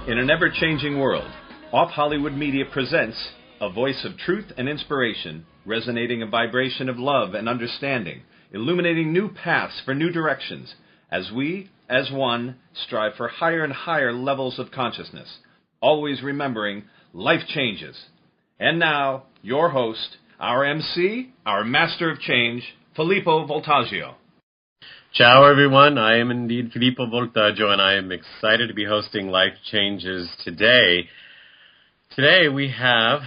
In an ever-changing world, Off Hollywood Media presents a voice of truth and inspiration, resonating a vibration of love and understanding, illuminating new paths for new directions, as we, as one, strive for higher and higher levels of consciousness, always remembering life changes. And now, your host, our MC, our master of change, Filippo Voltaggio. Ciao everyone, I am indeed Filippo Voltaggio and I am excited to be hosting Life Changes today. Today we have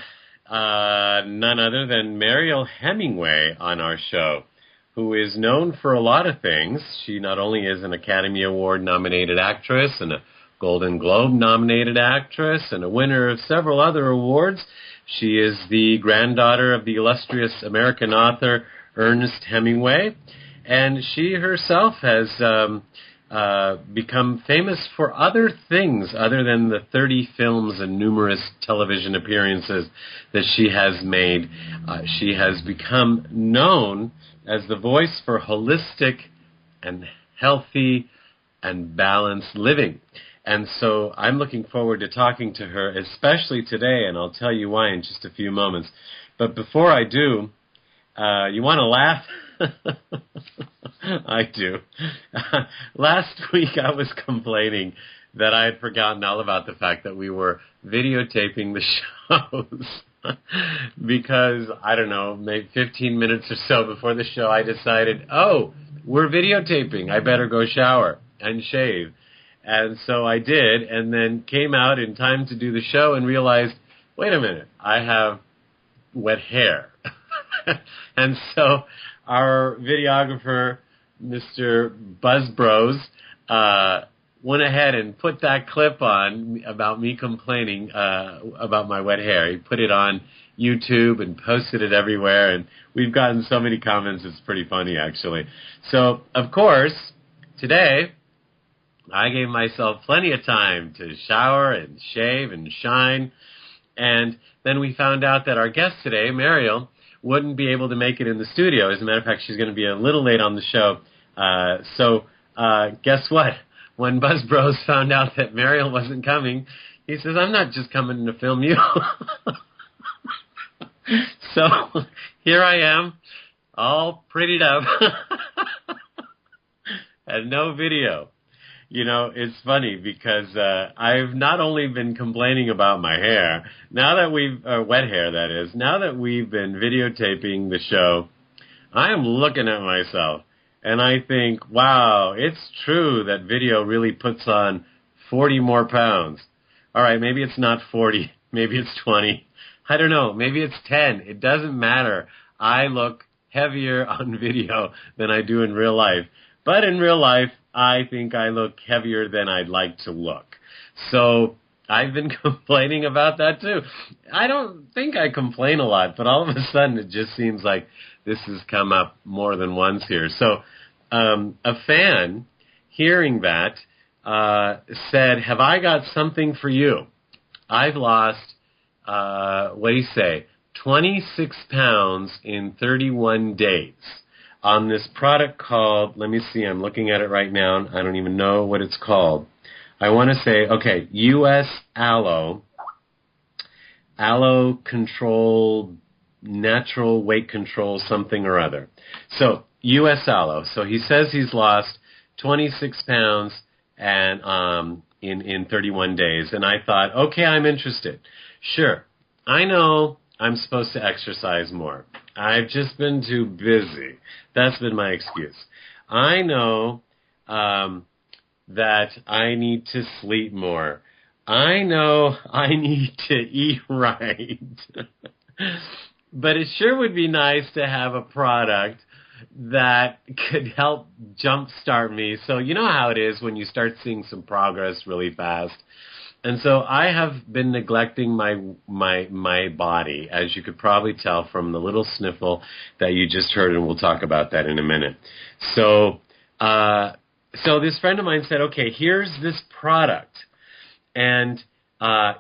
none other than Mariel Hemingway on our show, who is known for a lot of things. She not only is an Academy Award nominated actress and a Golden Globe nominated actress and a winner of several other awards. She is the granddaughter of the illustrious American author Ernest Hemingway. And she herself has become famous for other things other than the 30 films and numerous television appearances that she has made. She has become known as the voice for holistic and healthy and balanced living. And so I'm looking forward to talking to her, especially today, and I'll tell you why in just a few moments. But before I do, you want to laugh? I do. Last week I was complaining that I had forgotten all about the fact that we were videotaping the shows because, I don't know, maybe 15 minutes or so before the show I decided, oh, we're videotaping. I better go shower and shave. And so I did, and then came out in time to do the show and realized, wait a minute, I have wet hair. And so our videographer, Mr. Buzzbros, went ahead and put that clip on about me complaining about my wet hair. He put it on YouTube and posted it everywhere, and we've gotten so many comments, it's pretty funny, actually. So, of course, today, I gave myself plenty of time to shower and shave and shine, and then we found out that our guest today, Muriel, wouldn't be able to make it in the studio. As a matter of fact, she's going to be a little late on the show. So guess what? When Buzz Bros found out that Muriel wasn't coming, he says, I'm not just coming to film you. So here I am, all prettied up, and no video. You know, it's funny because I've not only been complaining about my hair, now that we've, wet hair that is, now that we've been videotaping the show, I am looking at myself and I think, wow, it's true that video really puts on 40 more pounds. All right, maybe it's not 40, maybe it's 20. I don't know, maybe it's 10. It doesn't matter. I look heavier on video than I do in real life. But in real life, I think I look heavier than I'd like to look. So I've been complaining about that too. I don't think I complain a lot, but all of a sudden it just seems like this has come up more than once here. So a fan hearing that said, have I got something for you? I've lost, what do you say, 26 pounds in 31 days. On this product called, let me see, I'm looking at it right now. I don't even know what it's called. I want to say, okay, U.S. Aloe Control, Natural Weight Control, something or other. So, U.S. Aloe. So he says he's lost 26 pounds and in 31 days. And I thought, okay, I'm interested. Sure, I know I'm supposed to exercise more. I've just been too busy. That's been my excuse. I know that I need to sleep more. I know I need to eat right. But it sure would be nice to have a product that could help jumpstart me. So you know how it is when you start seeing some progress really fast. And so I have been neglecting my body, as you could probably tell from the little sniffle that you just heard, and we'll talk about that in a minute. So this friend of mine said, okay, here's this product, and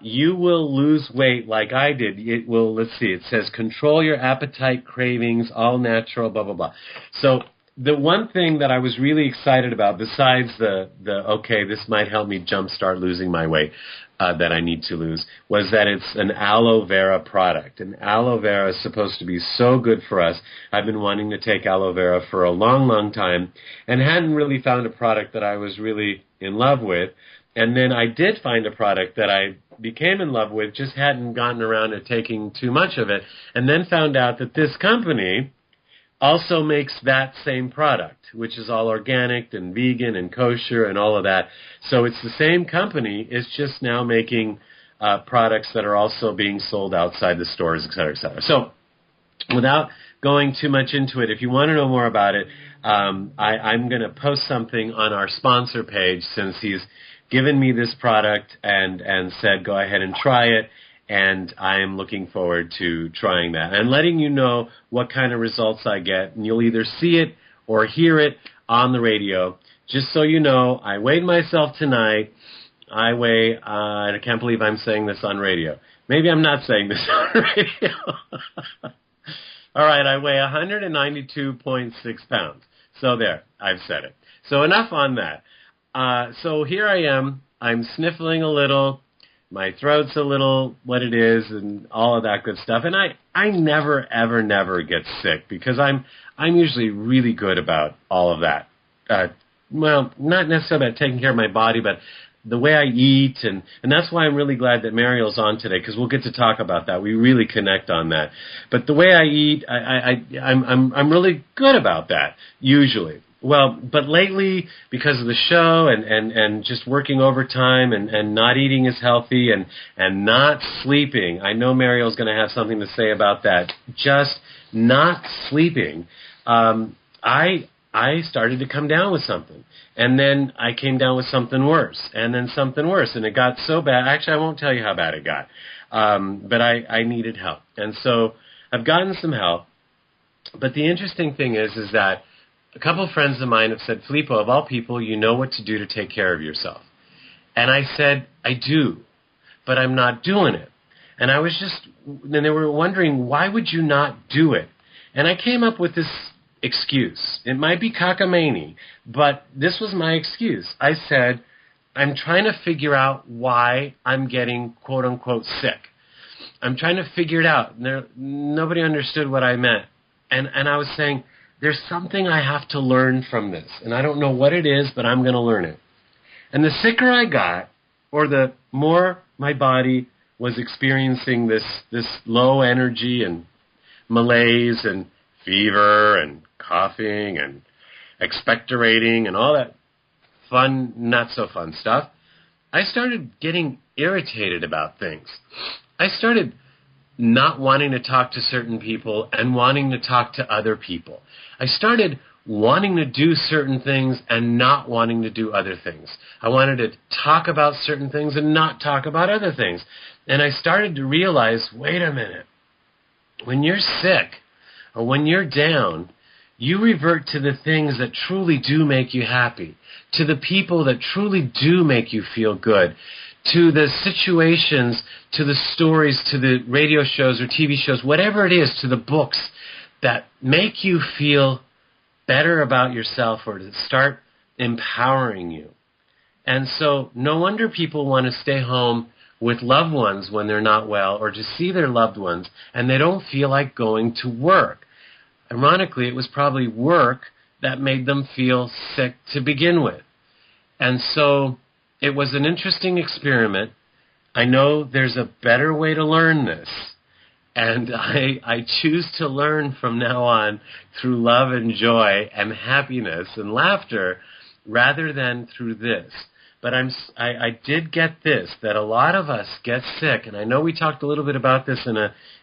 you will lose weight like I did. It will, let's see, it says control your appetite, cravings, all natural, blah, blah, blah. So the one thing that I was really excited about, besides okay, this might help me jumpstart losing my weight that I need to lose, was that it's an aloe vera product. And aloe vera is supposed to be so good for us. I've been wanting to take aloe vera for a long, long time and hadn't really found a product that I was really in love with. And then I did find a product that I became in love with, just hadn't gotten around to taking too much of it, and then found out that this company also makes that same product, which is all organic and vegan and kosher and all of that. So it's the same company, it's just now making products that are also being sold outside the stores, et cetera, et cetera. So without going too much into it, if you want to know more about it, I'm going to post something on our sponsor page, since he's given me this product and said go ahead and try it. And I am looking forward to trying that and letting you know what kind of results I get. And you'll either see it or hear it on the radio. Just so you know, I weighed myself tonight. I weigh, and I can't believe I'm saying this on radio. Maybe I'm not saying this on radio. All right, I weigh 192.6 pounds. So there, I've said it. So enough on that. So here I am. I'm sniffling a little. My throat's a little what it is and all of that good stuff. And I never, ever, never get sick because I'm usually really good about all of that. Well, not necessarily about taking care of my body, but the way I eat. And that's why I'm really glad that Muriel's on today, because we'll get to talk about that. We really connect on that. But the way I eat, I'm really good about that, usually. Well, but lately, because of the show and just working overtime and not eating as healthy and not sleeping, I know Mariel's going to have something to say about that. Just not sleeping, I started to come down with something. And then I came down with something worse, and then something worse. And it got so bad. Actually, I won't tell you how bad it got. But I needed help. And so I've gotten some help. But the interesting thing is that a couple of friends of mine have said, Filippo, of all people, you know what to do to take care of yourself. And I said, I do, but I'm not doing it. And then they were wondering, why would you not do it? And I came up with this excuse. It might be cockamamie, but this was my excuse. I said, I'm trying to figure out why I'm getting, quote unquote, sick. I'm trying to figure it out. Nobody understood what I meant. And I was saying, there's something I have to learn from this, and I don't know what it is, but I'm going to learn it. And the sicker I got, or the more my body was experiencing this low energy and malaise and fever and coughing and expectorating and all that fun, not so fun stuff, I started getting irritated about things. I started not wanting to talk to certain people and wanting to talk to other people. I started wanting to do certain things and not wanting to do other things. I wanted to talk about certain things and not talk about other things. And I started to realize, wait a minute, when you're sick or when you're down, you revert to the things that truly do make you happy, to the people that truly do make you feel good, to the situations, to the stories, to the radio shows or TV shows, whatever it is, to the books that make you feel better about yourself or to start empowering you. And so no wonder people want to stay home with loved ones when they're not well, or to see their loved ones and they don't feel like going to work. Ironically, it was probably work that made them feel sick to begin with. And so it was an interesting experiment. I know there's a better way to learn this. And I choose to learn from now on through love and joy and happiness and laughter rather than through this. But I did get this, that a lot of us get sick. And I know we talked a little bit about this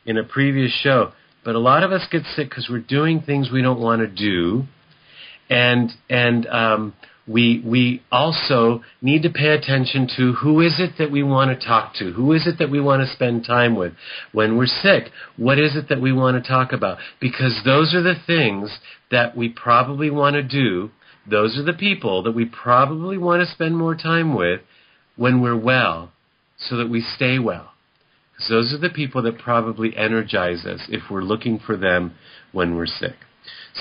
in a previous show. But a lot of us get sick because we're doing things we don't want to do. And we also need to pay attention to who is it that we want to talk to? Who is it that we want to spend time with when we're sick? What is it that we want to talk about? Because those are the things that we probably want to do. Those are the people that we probably want to spend more time with when we're well, so that we stay well. Because those are the people that probably energize us if we're looking for them when we're sick.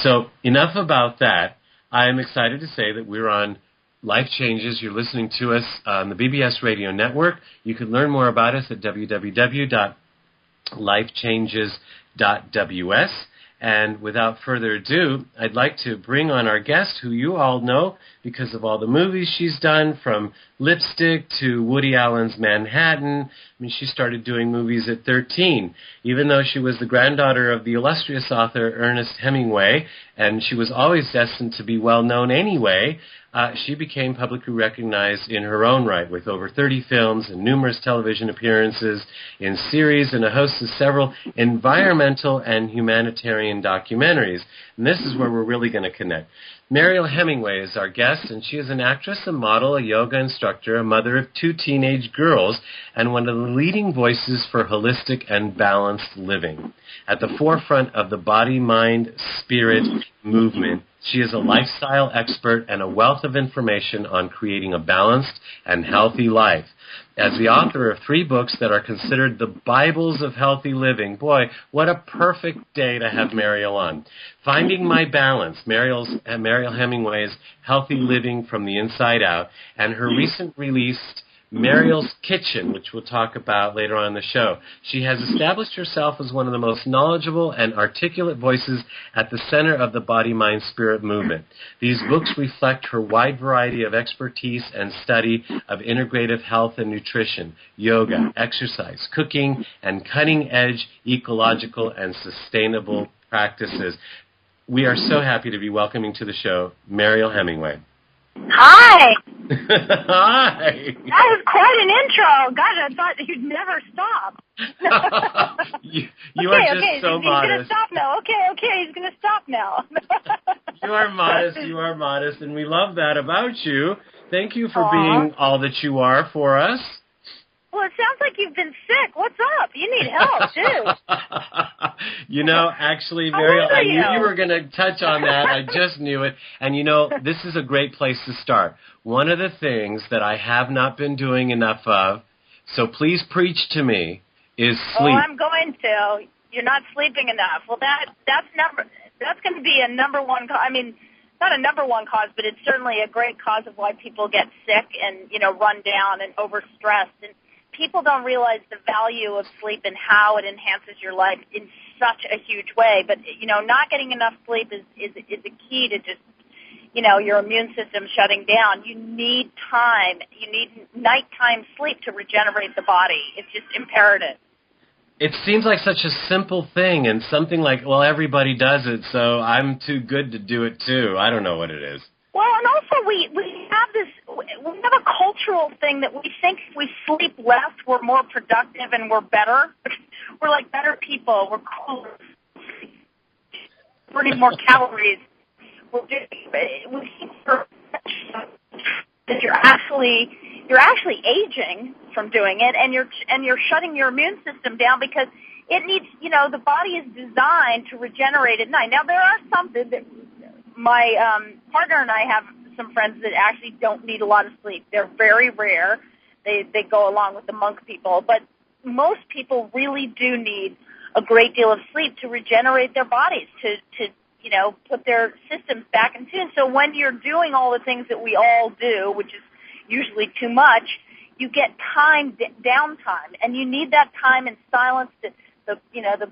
So enough about that. I am excited to say that we're on Life Changes. You're listening to us on the BBS Radio Network. You can learn more about us at www.lifechanges.ws. And without further ado, I'd like to bring on our guest, who you all know because of all the movies she's done, from Lipstick to Woody Allen's Manhattan. I mean, she started doing movies at 13, even though she was the granddaughter of the illustrious author Ernest Hemingway, and she was always destined to be well-known anyway. She became publicly recognized in her own right with over 30 films and numerous television appearances in series and a host of several environmental and humanitarian documentaries. And this is where we're really going to connect. Mariel Hemingway is our guest, and she is an actress, a model, a yoga instructor, a mother of 2 teenage girls, and one of the leading voices for holistic and balanced living. At the forefront of the body, mind, spirit movement, she is a lifestyle expert and a wealth of information on creating a balanced and healthy life. As the author of 3 books that are considered the Bibles of healthy living, boy, what a perfect day to have Mariel on. Finding My Balance, Mariel Hemingway's Healthy Living from the Inside Out, and her recent released Mariel's Kitchen, which we'll talk about later on in the show. She has established herself as one of the most knowledgeable and articulate voices at the center of the body-mind-spirit movement. These books reflect her wide variety of expertise and study of integrative health and nutrition, yoga, exercise, cooking, and cutting-edge ecological and sustainable practices. We are so happy to be welcoming to the show Mariel Hemingway. Hi. Hi. That was quite an intro. Gosh, I thought you'd never stop. you are just so modest. He's going to stop now. Okay, he's going to stop now. You are modest, and we love that about you. Thank you for being all that you are for us. Well, it sounds like you've been sick. What's up? You need help, too. Actually, Mariel, I knew you were going to touch on that. I just knew it. And, this is a great place to start. One of the things that I have not been doing enough of, so please preach to me, is sleep. Oh, I'm going to. You're not sleeping enough. Well, that's going to be a number one cause. I mean, not a number one cause, but it's certainly a great cause of why people get sick and, run down and overstressed. And people don't realize the value of sleep and how it enhances your life in such a huge way. But, not getting enough sleep is a key to just, your immune system shutting down. You need time. You need nighttime sleep to regenerate the body. It's just imperative. It seems like such a simple thing and something like, well, everybody does it, so I'm too good to do it too. I don't know what it is. Well, and also we have a cultural thing that we think if we sleep less, we're more productive and we're better. We're like better people. We're cooler. Burning more calories. We think that you're actually aging from doing it, and you're shutting your immune system down because it needs. The body is designed to regenerate at night. Now there are some that my partner and I have some friends that actually don't need a lot of sleep. They're very rare. They go along with the monk people. But most people really do need a great deal of sleep to regenerate their bodies, to put their systems back in tune. So when you're doing all the things that we all do, which is usually too much, you get downtime. And you need that time in silence to the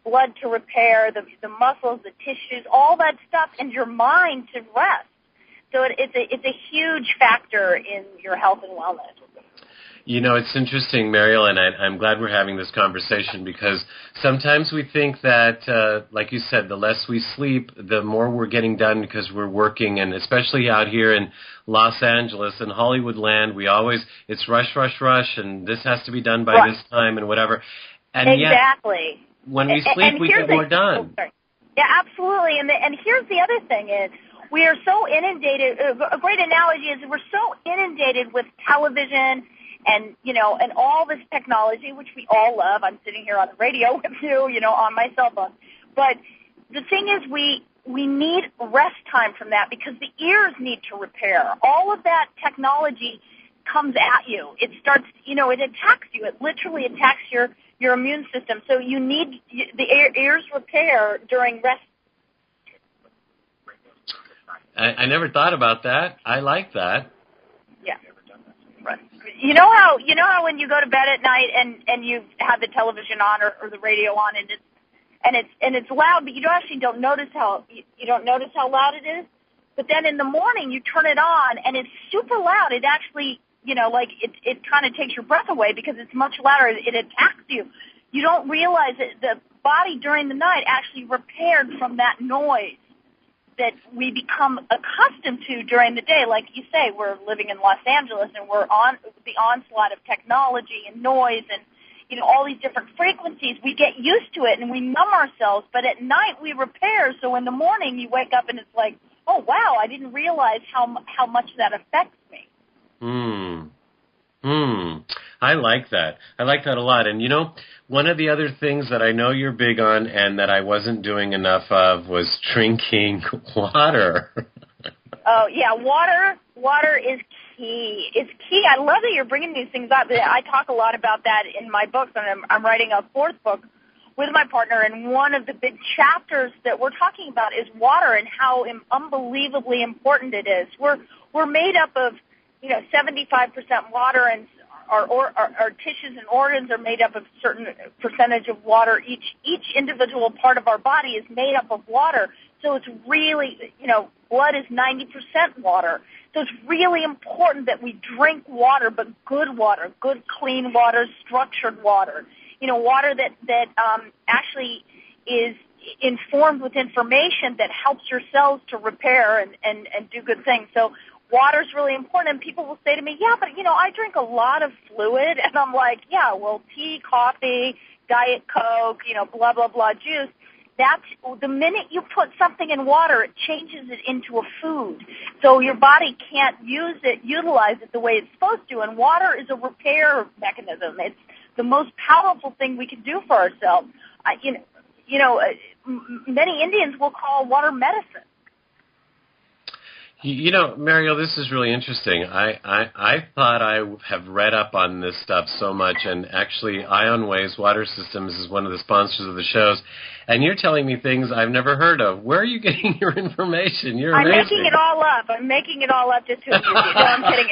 blood to repair, the muscles, the tissues, all that stuff, and your mind to rest. So it's a huge factor in your health and wellness. It's interesting, Mariel, and I'm glad we're having this conversation because sometimes we think that, like you said, the less we sleep, the more we're getting done because we're working, and especially out here in Los Angeles and Hollywood land, it's rush, and this has to be done by this time and whatever. And exactly. Yet, when we sleep, we get more done. Yeah, absolutely. And here's the other thing is we are so inundated. A great analogy is we're so inundated with television and all this technology, which we all love. I'm sitting here on the radio with you, on my cell phone. But the thing is we need rest time from that because the ears need to repair. All of that technology comes at you. It starts, it attacks you. It literally attacks your immune system. So you need the ears repair during I never thought about that. I like that. Yeah. Right. You know how when you go to bed at night and you have the television on or the radio on and it's loud, but you actually don't notice how loud it is. But then in the morning you turn it on and it's super loud. It actually, it kind of takes your breath away because it's much louder. It attacks you. You don't realize that the body during the night actually repaired from that noise that we become accustomed to during the day. Like you say, we're living in Los Angeles and we're on the onslaught of technology and noise and, all these different frequencies. We get used to it and we numb ourselves, but at night we repair. So in the morning you wake up and it's like, oh, wow, I didn't realize how much that affects me. I like that. I like that a lot. And, one of the other things that I know you're big on and that I wasn't doing enough of was drinking water. Oh, yeah, water is key. It's key. I love that you're bringing these things up. I talk a lot about that in my books, and I'm writing a fourth book with my partner, and one of the big chapters that we're talking about is water and how unbelievably important it is. We're made up of 75% water, and our tissues and organs are made up of a certain percentage of water. Each individual part of our body is made up of water. So it's really, blood is 90% water. So it's really important that we drink water, but good clean water, structured water. Water that actually is informed with information that helps your cells to repair and do good things. So water's really important, and people will say to me, yeah, but, I drink a lot of fluid, and I'm like, yeah, well, tea, coffee, Diet Coke, blah, blah, blah, juice, that's the minute you put something in water, it changes it into a food. So your body can't utilize it the way it's supposed to, and water is a repair mechanism. It's the most powerful thing we can do for ourselves. Many Indians will call water medicine. Muriel, this is really interesting. I thought I have read up on this stuff so much, and actually IonWays Water Systems is one of the sponsors of the shows, and you're telling me things I've never heard of. Where are you getting your information? You're amazing. I'm making it all up. Just to amuse you. No, I'm kidding.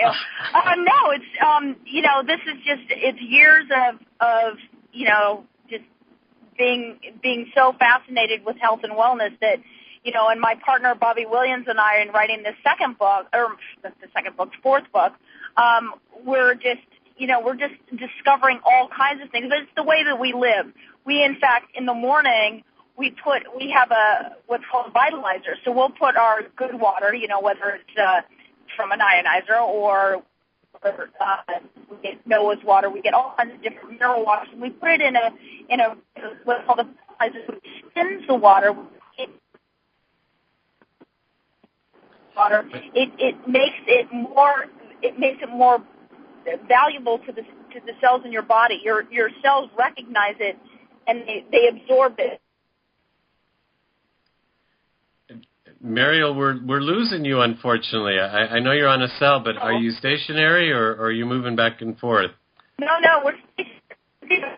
No, it's, this is just, it's years of just being so fascinated with health and wellness that, and my partner Bobby Williams and I, in writing this fourth book, we're just discovering all kinds of things. But it's the way that we live. We, in fact, in the morning, we have what's called a vitalizer. So we'll put our good water, whether it's from an ionizer or we get Noah's water, we get all kinds of different mineral waters, and we put it in a what's called a vitalizer, which spins the water. It makes it more valuable to the cells in your body. Your cells recognize it and they absorb it. Muriel, we're losing you, unfortunately. I know you're on a cell, but are you stationary or are you moving back and forth? No, we're stationary.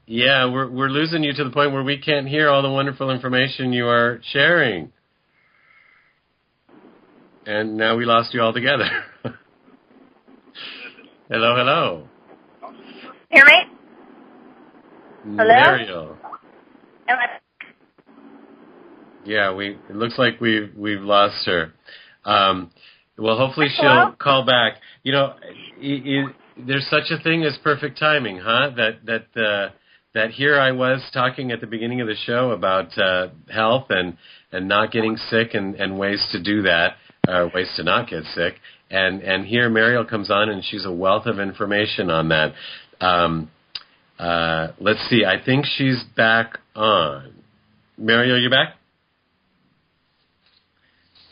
Yeah, we're losing you to the point where we can't hear all the wonderful information you are sharing. And now we lost you altogether. Hello. Hear me? Hello? Muriel. Yeah, it looks like we've lost her. Well, hopefully she'll call back. There's such a thing as perfect timing, huh? That here I was talking at the beginning of the show about health and not getting sick and ways to do that, ways to not get sick. And here Mariel comes on and she's a wealth of information on that. Let's see. I think she's back on. Mariel, you back?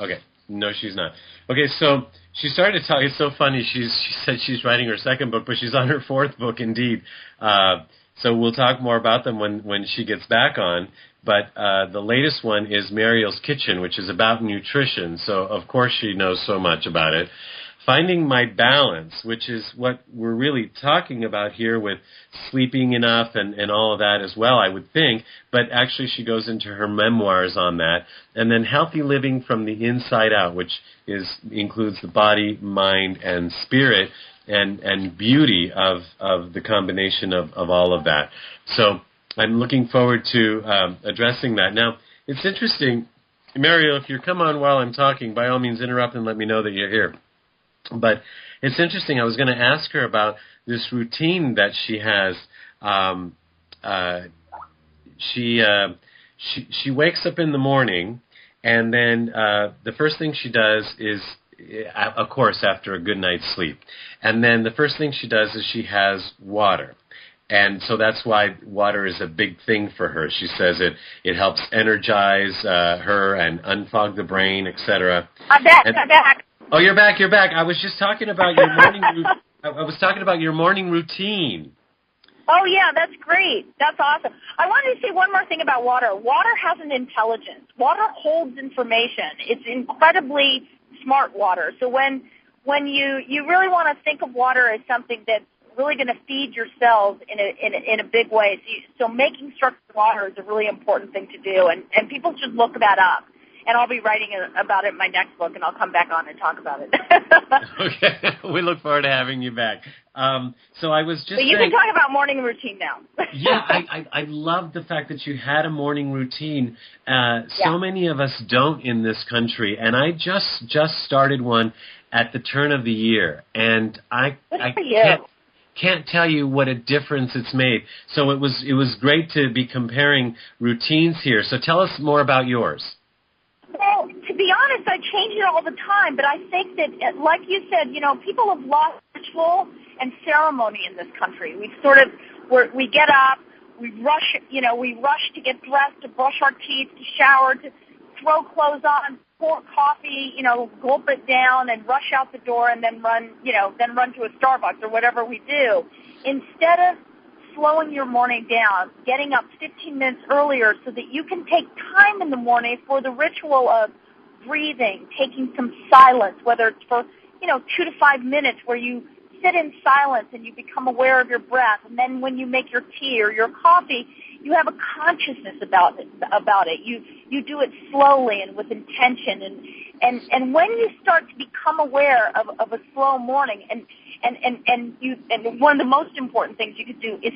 Okay. No, she's not. Okay, so she started to talk. It's so funny. She said she's writing her second book, but she's on her fourth book indeed. So we'll talk more about them when she gets back on. But the latest one is Mariel's Kitchen, which is about nutrition. So, of course, she knows so much about it. finding my balance, which is what we're really talking about here with sleeping enough and all of that as well, I would think. But actually she goes into her memoirs on that. And then healthy living from the inside out, which includes the body, mind, and spirit, and beauty of the combination of all of that. So I'm looking forward to addressing that. Now, it's interesting, Mariel, if you come on while I'm talking, by all means interrupt and let me know that you're here. But it's interesting, I was going to ask her about this routine that she has. She wakes up in the morning, and then the first thing she does is, of course, after a good night's sleep, and then the first thing she does is she has water. And so that's why water is a big thing for her. She says it helps energize her and unfog the brain, etc. I'm back. Oh, you're back. I was just talking about your morning. I was talking about your morning routine. Oh yeah, that's great. That's awesome. I wanted to say one more thing about water. Water has an intelligence. Water holds information. It's incredibly smart water. So when you really want to think of water as something that's really going to feed your cells in a big way. So making structured water is a really important thing to do, and people should look that up. And I'll be writing about it in my next book, and I'll come back on and talk about it. Okay, we look forward to having you back. So I was just so you saying, can talk about morning routine now. Yeah, I love the fact that you had a morning routine. So many of us don't in this country, and I just started one at the turn of the year, and I can't tell you what a difference it's made. So it was great to be comparing routines here. So tell us more about yours. Well, to be honest, I change it all the time, but I think that, like you said, people have lost ritual and ceremony in this country. We get up, we rush to get dressed, to brush our teeth, to shower, to throw clothes on, pour coffee, gulp it down and rush out the door and then run to a Starbucks or whatever we do. Instead of slowing your morning down, getting up 15 minutes earlier so that you can take time in the morning for the ritual of breathing, taking some silence, whether it's for, 2 to 5 minutes where you sit in silence and you become aware of your breath. And then when you make your tea or your coffee, you have a consciousness about it. You do it slowly and with intention. And when you start to become aware of a slow morning, and one of the most important things you could do is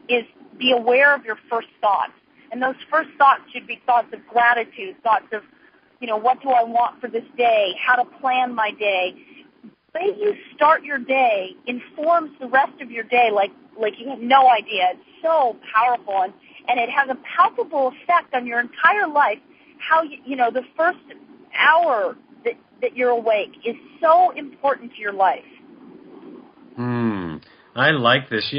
is be aware of your first thoughts. And those first thoughts should be thoughts of gratitude, thoughts of, what do I want for this day, how to plan my day. The way you start your day informs the rest of your day like you have no idea. It's so powerful, and it has a palpable effect on your entire life. How the first hour that you're awake is so important to your life. I like this.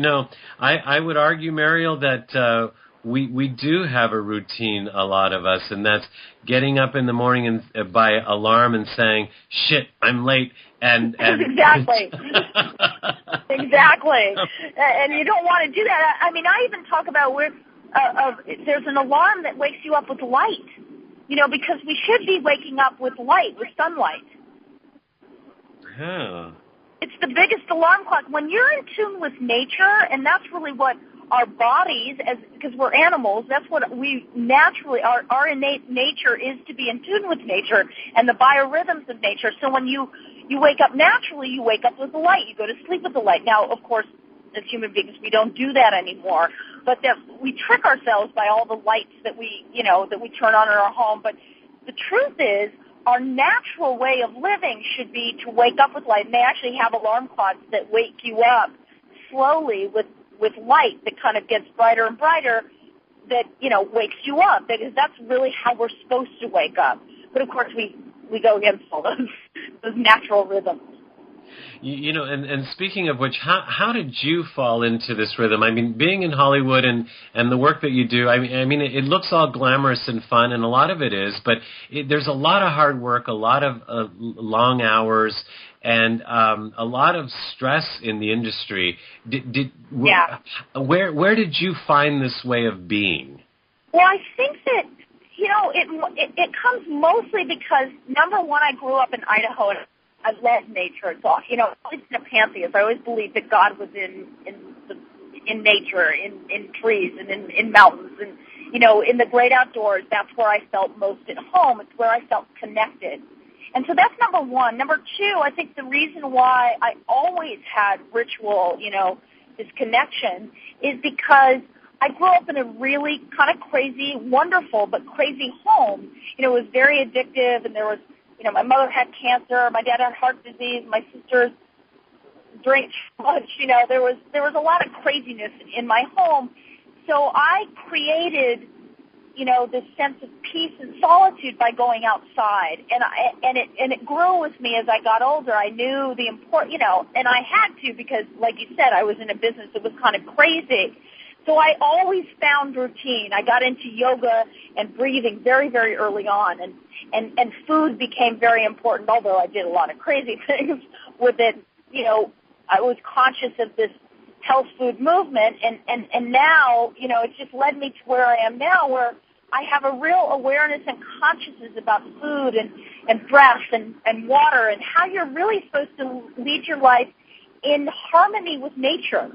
I would argue, Muriel, that we do have a routine, a lot of us, and that's getting up in the morning and by alarm and saying, "Shit, I'm late." And exactly. Exactly. And you don't want to do that. I mean, I even talk about there's an alarm that wakes you up with light, because we should be waking up with light, with sunlight. Yeah. It's the biggest alarm clock. When you're in tune with nature, and that's really what our bodies, because we're animals, that's what we naturally, our innate nature is to be in tune with nature and the biorhythms of nature. So when you wake up naturally, you wake up with the light. You go to sleep with the light. Now, of course, as human beings, we don't do that anymore. But that we trick ourselves by all the lights that we turn on in our home. But the truth is, our natural way of living should be to wake up with light. And they actually have alarm clocks that wake you up slowly with light that kind of gets brighter and brighter, that, wakes you up. That's really how we're supposed to wake up. But, of course, we go against all those natural rhythms. And speaking of which, how did you fall into this rhythm? I mean, being in Hollywood and the work that you do, I mean, it looks all glamorous and fun, and a lot of it is, but there's a lot of hard work, a lot of long hours, and a lot of stress in the industry. Where did you find this way of being? Well, I think that, it comes mostly because, number one, I grew up in Idaho, I love nature. It's all, you know, I've always been a pantheist. I always believed that God was in nature, in trees, and in mountains, and, you know, in the great outdoors. That's where I felt most at home. It's where I felt connected. And so that's number one. Number two, I think the reason why I always had ritual, you know, this connection, is because I grew up in a really kind of crazy, wonderful, but crazy home. You know, it was very addictive, and there was, you know, my mother had cancer, my dad had heart disease, my sisters drank too much. You know, there was a lot of craziness in my home. So I created, you know, this sense of peace and solitude by going outside, and it grew with me as I got older. I knew the important, you know, and I had to, because, like you said, I was in a business that was kind of crazy. So I always found routine. I got into yoga and breathing very, very early on, and food became very important, although I did a lot of crazy things with it. You know, I was conscious of this health food movement, and now, you know, it just led me to where I am now, where I have a real awareness and consciousness about food and breath and water, and how you're really supposed to lead your life in harmony with nature.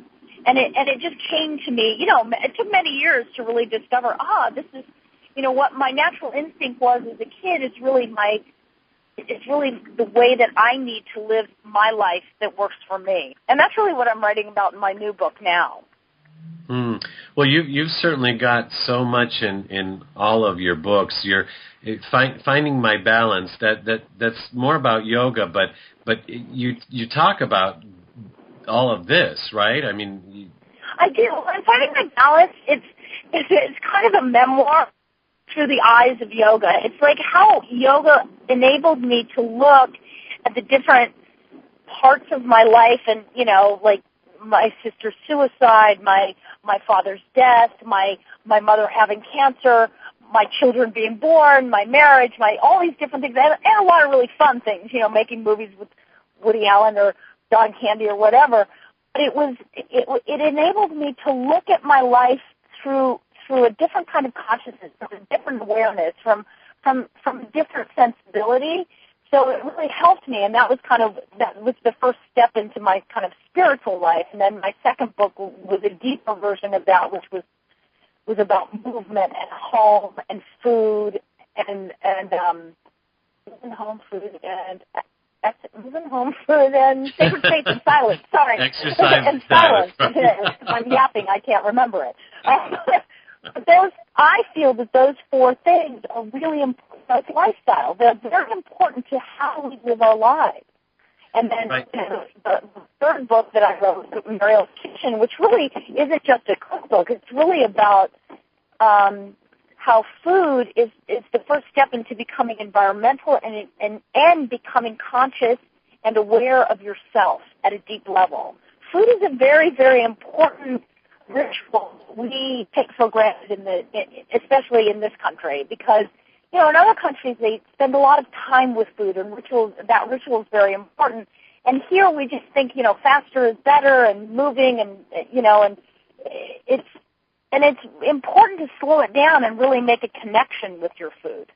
And it just came to me, you know, it took many years to really discover, this is, you know, what my natural instinct was as a kid is really it's really the way that I need to live my life that works for me. And that's really what I'm writing about in my new book now. Well, you've certainly got so much in all of your books. You're finding my balance. That's more about yoga, but you talk about all of this, right? I mean, I do. I'm finding my balance. It's kind of a memoir through the eyes of yoga. It's like how yoga enabled me to look at the different parts of my life, and, you know, like my sister's suicide, my father's death, my mother having cancer, my children being born, my marriage, all these different things, and a lot of really fun things, you know, making movies with Woody Allen or John Candy or whatever. But it enabled me to look at my life through a different kind of consciousness, from a different awareness, from a different sensibility. So it really helped me, and that was the first step into my kind of spiritual life. And then my second book was a deeper version of that, which was about movement and home and food and sacred space and silence. Sorry, exercise and silence. I'm yapping. I can't remember it. I feel that those four things are really important to lifestyle. They're very important to how we live our lives. And then the third book that I wrote, Mariel's Kitchen, which really isn't just a cookbook. It's really about how food is the first step into becoming environmental and becoming conscious and aware of yourself at a deep level. Food is a very, very important ritual we take for granted especially in this country, because, you know, in other countries they spend a lot of time with food, and that ritual is very important. And here we just think, you know, faster is better, and moving, and, you know, and it's important to slow it down and really make a connection with your food.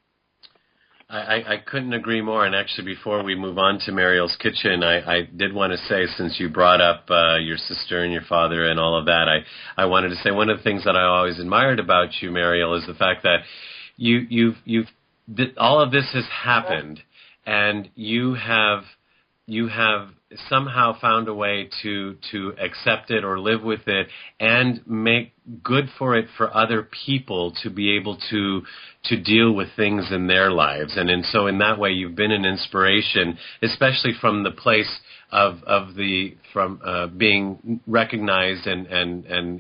I couldn't agree more. And actually, before we move on to Mariel's Kitchen, I did want to say, since you brought up your sister and your father and all of that, I wanted to say one of the things that I always admired about you, Mariel, is the fact that all of this has happened, and you have somehow found a way to accept it or live with it and make good for it for other people to be able to deal with things in their lives. And so in that way, you've been an inspiration, especially from the place of being recognized and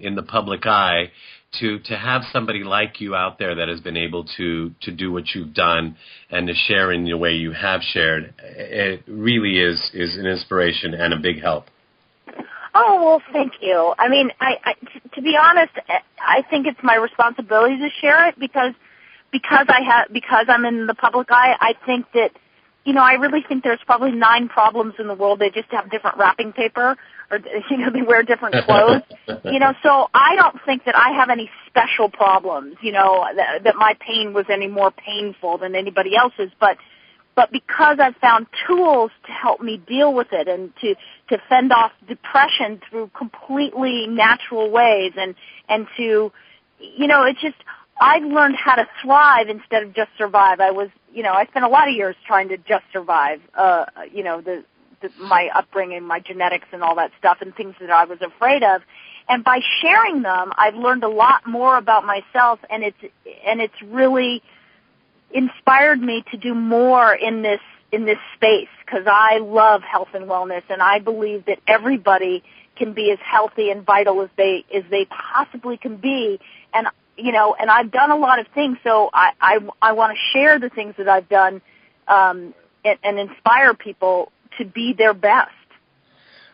in the public eye, to have somebody like you out there that has been able to do what you've done and to share in the way you have shared. It really is an inspiration and a big help. Oh, well, thank you. I mean, to be honest, I think it's my responsibility to share it because I'm in the public eye. I think that, you know, I really think there's probably 9 problems in the world. They just have different wrapping paper, or, you know, they wear different clothes. You know, so I don't think that I have any special problems, you know, that my pain was any more painful than anybody else's. But but because I've found tools to help me deal with it and to fend off depression through completely natural ways and to, it's just, I've learned how to thrive instead of just survive. I spent a lot of years trying to just survive, my upbringing, my genetics and all that stuff and things that I was afraid of. And by sharing them, I've learned a lot more about myself, and it's really inspired me to do more in this space, because I love health and wellness, and I believe that everybody can be as healthy and vital as they possibly can be. And I've done a lot of things, so I want to share the things that I've done and inspire people to be their best.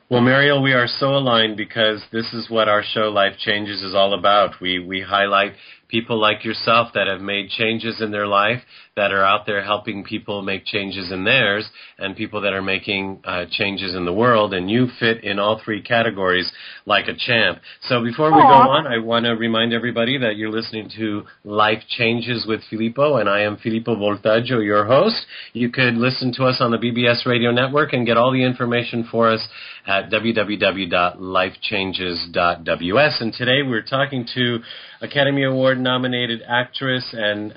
Well, Muriel, we are so aligned because this is what our show Life Changes is all about. We highlight people like yourself that have made changes in their life, that are out there helping people make changes in theirs, and people that are making changes in the world, and you fit in all three categories like a champ. So before we go on, I want to remind everybody that you're listening to Life Changes with Filippo, and I am Filippo Voltaggio, your host. You could listen to us on the BBS Radio Network and get all the information for us at www.lifechanges.ws. And today we're talking to Academy Award-nominated actress and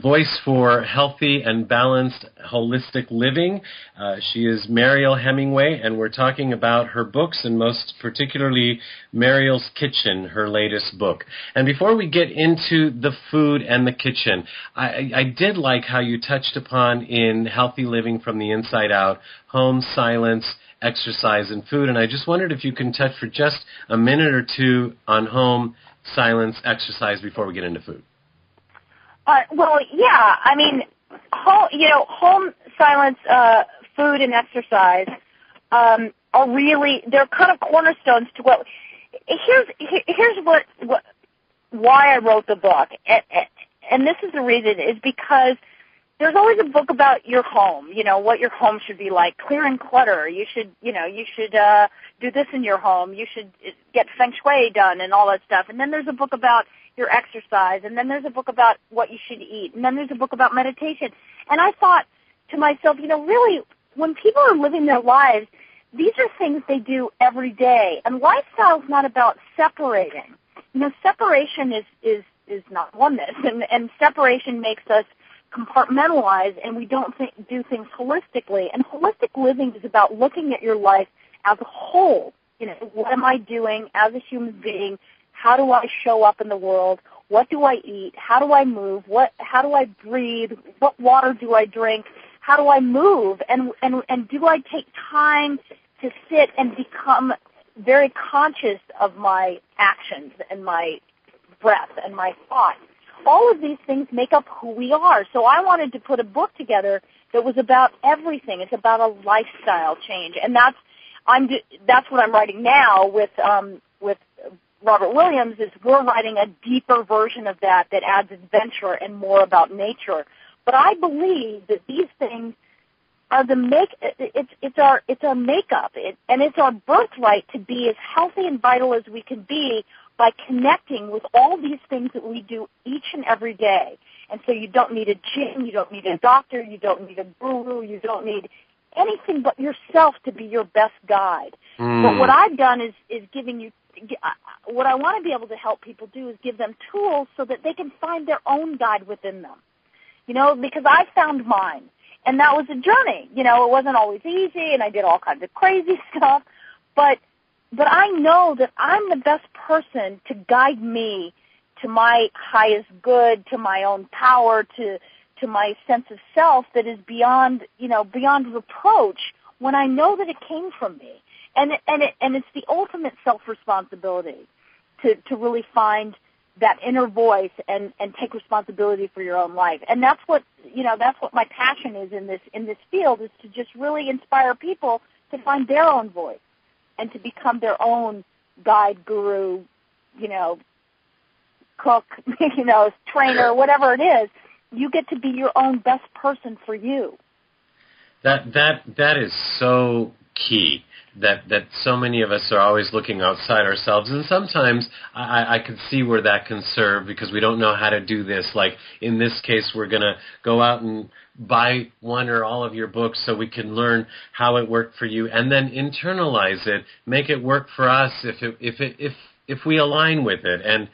voice for healthy and balanced holistic living. She is Mariel Hemingway, and we're talking about her books, and most particularly Mariel's Kitchen, her latest book. And before we get into the food and the kitchen, I did like how you touched upon in Healthy Living from the Inside Out, home, silence, exercise, and food. And I just wondered if you can touch for just a minute or two on home, silence, exercise before we get into food. Well, yeah. I mean, home, silence, food, and exercise are really, they're kind of cornerstones to what. Here's why I wrote the book, and this is the reason, is because there's always a book about your home, what your home should be like, clear and clutter. You should do this in your home. You should get feng shui done and all that stuff. And then there's a book about your exercise, and then there's a book about what you should eat, and then there's a book about meditation. And I thought to myself, really, when people are living their lives, these are things they do every day. And lifestyle is not about separating. Separation is not oneness, and separation makes us compartmentalize, and we don't do things holistically. And holistic living is about looking at your life as a whole. What am I doing as a human being? How do I show up in the world? What do I eat? How do I move? How do I breathe? What water do I drink? How do I move? And do I take time to sit and become very conscious of my actions and my breath and my thoughts? All of these things make up who we are. So I wanted to put a book together that was about everything. It's about a lifestyle change, and that's what I'm writing now with Robert Williams. Is we're writing a deeper version of that adds adventure and more about nature. But I believe that these things are it's our makeup, and it's our birthright to be as healthy and vital as we can be by connecting with all these things that we do each and every day. And so you don't need a gym, you don't need a doctor, you don't need a guru, you don't need anything but yourself to be your best guide. But what I've done is giving you, what I want to be able to help people do is give them tools so that they can find their own guide within them. Because I found mine, and that was a journey. It wasn't always easy, and I did all kinds of crazy stuff, but I know that I'm the best person to guide me to my highest good, to my own power, to my sense of self that is beyond reproach when I know that it came from me. And it's the ultimate self-responsibility to really find that inner voice and take responsibility for your own life. And that's what my passion is in this field, is to just really inspire people to find their own voice and to become their own guide, guru, cook, trainer, whatever it is. You get to be your own best person for you. That is so key. That so many of us are always looking outside ourselves, and sometimes I can see where that can serve because we don't know how to do this. Like in this case, we're going to go out and buy one or all of your books so we can learn how it worked for you, and then internalize it, make it work for us if we align with it. And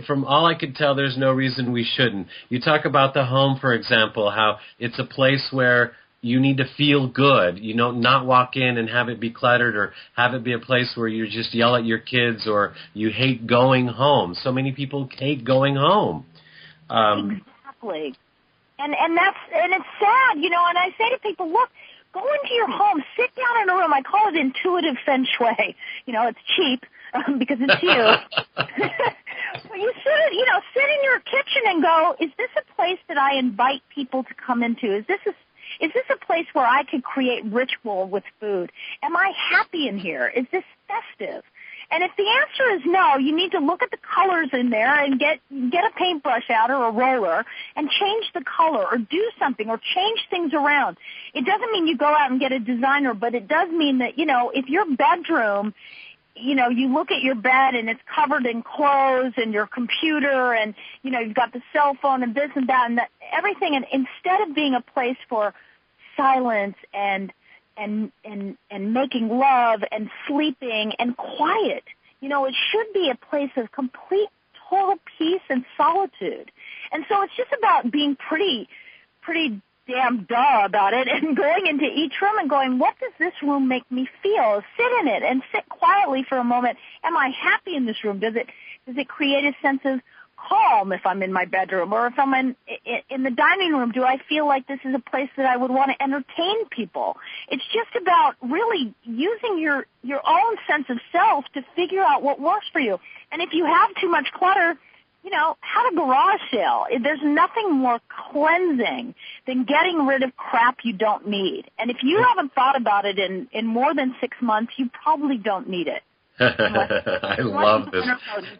from all I could tell, there's no reason we shouldn't. You talk about the home, for example, how it's a place where you need to feel good. You know, not walk in and have it be cluttered or have it be a place where you just yell at your kids or you hate going home. So many people hate going home. Exactly. And it's sad, you know, and I say to people, look, go into your home, sit down in a room. I call it intuitive feng shui. You know, it's cheap because it's you. But you sit in your kitchen and go, is this a place that I invite people to come into? Is this a place where I could create ritual with food? Am I happy in here? Is this festive? And if the answer is no, you need to look at the colors in there and get a paintbrush out or a roller and change the color or do something or change things around. It doesn't mean you go out and get a designer, but it does mean that, you know, if your bedroom, you know, you look at your bed and it's covered in clothes and your computer and, you know, you've got the cell phone and this and that and everything. And instead of being a place for silence and making love and sleeping and quiet, you know, it should be a place of complete, total peace and solitude. And so it's just about being pretty damn duh about it and going into each room and going, what does this room make me feel? Sit in it and sit quietly for a moment. Am I happy in this room? Does it create a sense of calm if I'm in my bedroom, or if I'm in the dining room? Do I feel like this is a place that I would want to entertain people? It's just about really using your own sense of self to figure out what works for you. And if you have too much clutter, you know, have a garage sale. There's nothing more cleansing than getting rid of crap you don't need. And if you haven't thought about it in more than 6 months, you probably don't need it. I love this.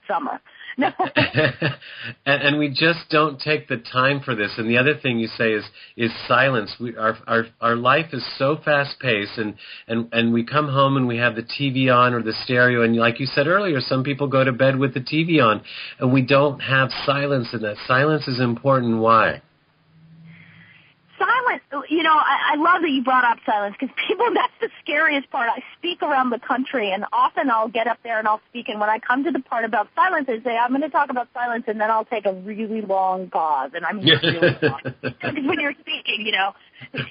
Summer. No. and we just don't take the time for this. And the other thing you say is silence. Our life is so fast paced, and we come home and we have the TV on or the stereo, and like you said earlier, some people go to bed with the TV on, and we don't have silence, and that silence is important. Why? Silence, you know, I love that you brought up silence because people, that's the scariest part. I speak around the country, and often I'll get up there and I'll speak, and when I come to the part about silence, I say, I'm going to talk about silence, and then I'll take a really long pause, and I mean really long. Because when you're speaking, you know,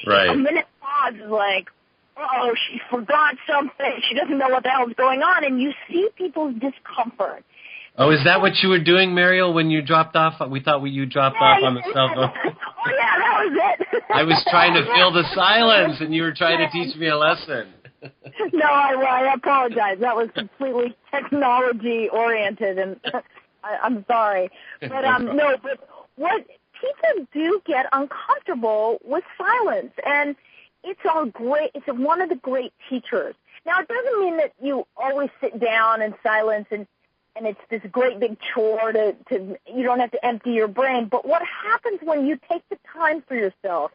right. A minute pause is like, oh, she forgot something. She doesn't know what the hell's going on, and you see people's discomfort. Oh, is that what you were doing, Muriel, when you dropped off? We thought you dropped off on the cell phone. Oh, yeah, that was it. I was trying to fill the silence, and you were trying to teach me a lesson. No, I apologize. That was completely technology-oriented, and I'm sorry. But, no, but what people do get uncomfortable with silence, and it's one of the great teachers. Now, it doesn't mean that you always sit down in silence and it's this great big chore to you don't have to empty your brain. But what happens when you take the time for yourself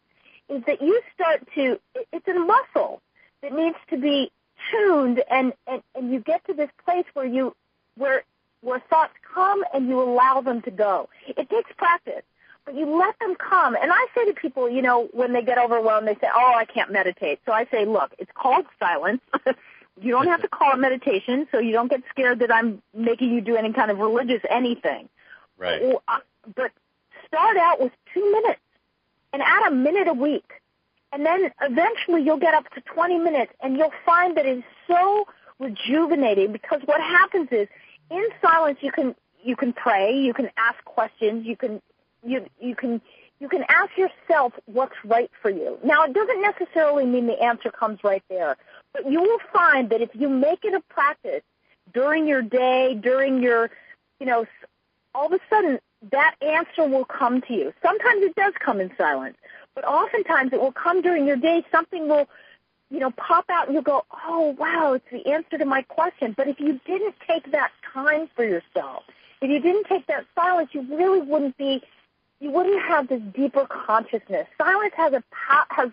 is that you start to, it's a muscle that needs to be tuned, and you get to this place where thoughts come and you allow them to go. It takes practice, but you let them come. And I say to people, you know, when they get overwhelmed, they say, oh, I can't meditate. So I say, look, it's called silence. You don't have to call it meditation, so you don't get scared that I'm making you do any kind of religious anything. Right. But start out with 2 minutes and add a minute a week. And then eventually you'll get up to 20 minutes, and you'll find that it's so rejuvenating, because what happens is in silence you can pray, you can ask questions, you can ask yourself what's right for you. Now, it doesn't necessarily mean the answer comes right there, but you will find that if you make it a practice during your day, during your, you know, all of a sudden that answer will come to you. Sometimes it does come in silence, but oftentimes it will come during your day. Something will, you know, pop out and you'll go, oh, wow, it's the answer to my question. But if you didn't take that time for yourself, if you didn't take that silence, you really wouldn't have this deeper consciousness. Silence has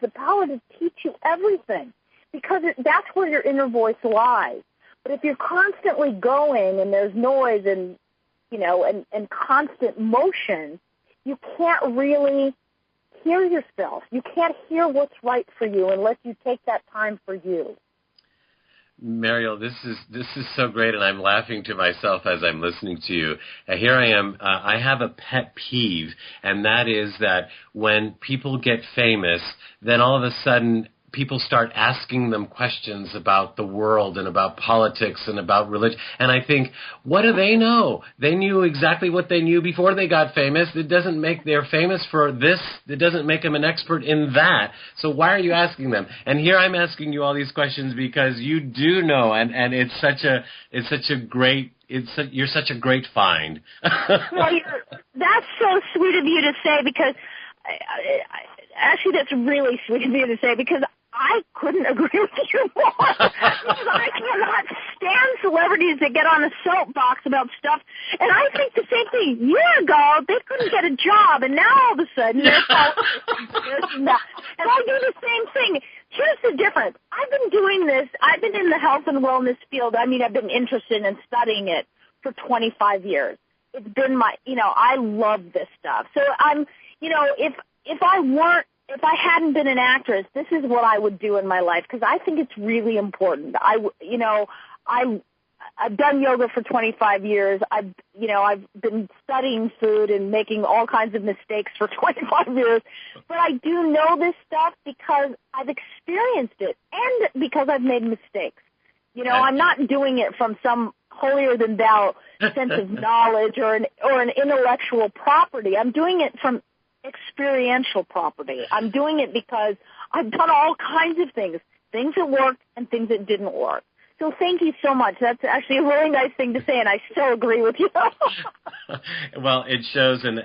the power to teach you everything. because that's where your inner voice lies. But if you're constantly going and there's noise and, you know, and constant motion, you can't really hear yourself. You can't hear what's right for you unless you take that time for you. Mariel, this is so great, and I'm laughing to myself as I'm listening to you. Here I am. I have a pet peeve, and that is that when people get famous, then all of a sudden people start asking them questions about the world and about politics and about religion. And I think, what do they know? They knew exactly what they knew before they got famous. It doesn't make they're famous for this. It doesn't make them an expert in that. So why are you asking them? And here I'm asking you all these questions because you do know, and you're such a great find. Well, that's so sweet of you to say, because actually that's really sweet of you to say, because I couldn't agree with you more. Because I cannot stand celebrities that get on a soapbox about stuff. And I think the same thing. A year ago, they couldn't get a job, and now all of a sudden they're this and that. And I do the same thing. Here's the difference. I've been doing this. I've been in the health and wellness field. I mean, I've been interested in studying it for 25 years. It's been I love this stuff. So I'm, if I hadn't been an actress, this is what I would do in my life, because I think it's really important. I've done yoga for 25 years. I've been studying food and making all kinds of mistakes for 25 years. But I do know this stuff because I've experienced it and because I've made mistakes. I'm not doing it from some holier than thou sense of knowledge or an intellectual property. I'm doing it from experiential property. I'm doing it because I've done all kinds of things that worked and things that didn't work. So thank you so much. That's actually a really nice thing to say, and I so agree with you. Well, it shows, and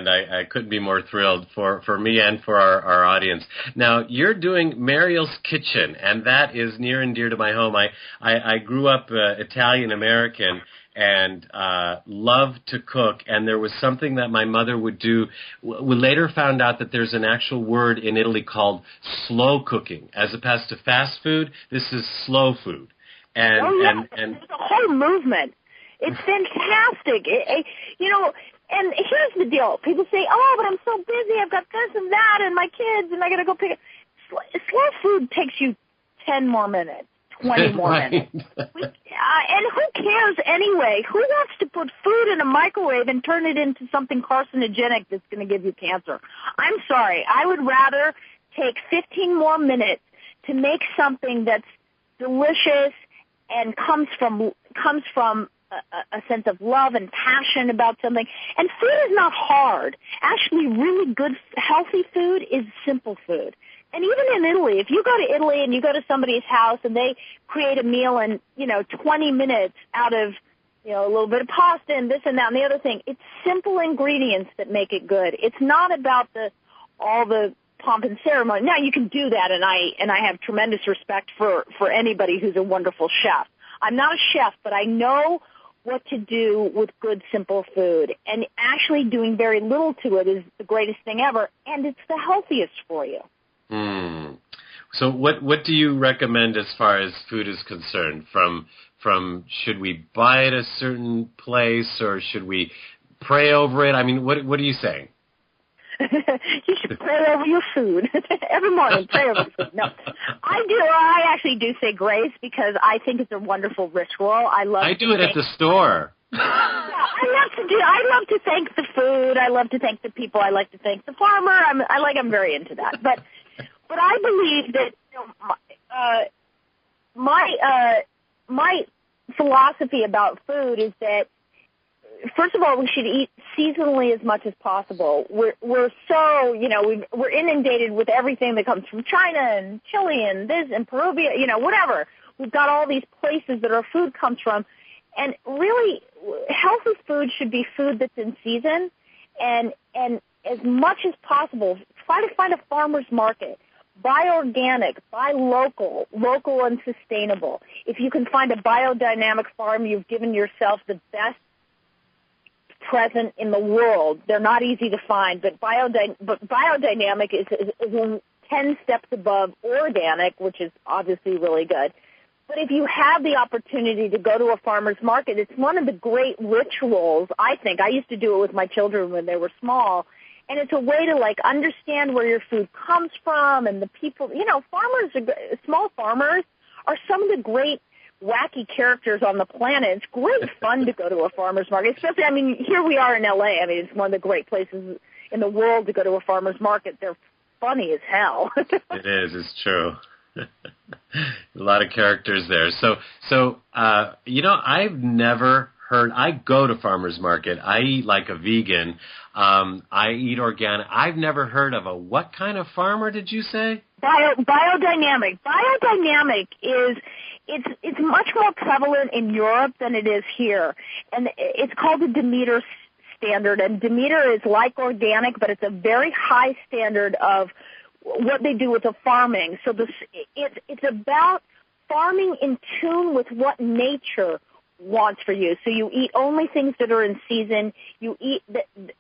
I couldn't be more thrilled for me and for our audience. Now, you're doing Muriel's Kitchen, and that is near and dear to my home. I grew up Italian-American, and loved to cook, and there was something that my mother would do. We later found out that there's an actual word in Italy called slow cooking. As opposed to fast food, this is slow food. And there's a whole movement. It's fantastic. And here's the deal. People say, oh, but I'm so busy, I've got this and that, and my kids, and I got to go pick it. Slow food takes you 10 more minutes. 20 more minutes. And who cares anyway? Who wants to put food in a microwave and turn it into something carcinogenic that's going to give you cancer? I'm sorry. I would rather take 15 more minutes to make something that's delicious and comes from a sense of love and passion about something. And food is not hard. Actually, really good, healthy food is simple food. And even in Italy, if you go to Italy and you go to somebody's house and they create a meal in, 20 minutes out of, a little bit of pasta and this and that and the other thing, it's simple ingredients that make it good. It's not about all the pomp and ceremony. Now, you can do that, and I have tremendous respect for anybody who's a wonderful chef. I'm not a chef, but I know what to do with good, simple food. And actually doing very little to it is the greatest thing ever, and it's the healthiest for you. So what do you recommend as far as food is concerned? From should we buy it a certain place, or should we pray over it? I mean, what are you saying? You should pray over your food. Every morning, pray over food. No, I actually do say grace because I think it's a wonderful ritual. I do it at the store. Yeah, I love to thank the food. I love to thank the people. I like to thank the farmer. I'm very into that. But I believe that my philosophy about food is that, first of all, we should eat seasonally as much as possible. We're so, we're inundated with everything that comes from China and Chile and this and Peruvian, whatever. We've got all these places that our food comes from. And really, healthy food should be food that's in season. And as much as possible, try to find a farmer's market. Buy organic, buy local and sustainable. If you can find a biodynamic farm, you've given yourself the best present in the world. They're not easy to find, but biodynamic is 10 steps above organic, which is obviously really good. But if you have the opportunity to go to a farmer's market, it's one of the great rituals, I think. I used to do it with my children when they were small. And it's a way to, like, understand where your food comes from and the people. You know, small farmers are some of the great wacky characters on the planet. It's great fun to go to a farmer's market, especially, I mean, here we are in L.A. I mean, it's one of the great places in the world to go to a farmer's market. They're funny as hell. It is. It's true. A lot of characters there. So you know, I've never heard. I go to farmers market. I eat like a vegan. I eat organic. I've never heard of a what kind of farmer did you say? Biodynamic. Biodynamic is it's much more prevalent in Europe than it is here, and it's called the Demeter standard. And Demeter is like organic, but it's a very high standard of what they do with the farming. So it's about farming in tune with what nature wants for you. So you eat only things that are in season. You eat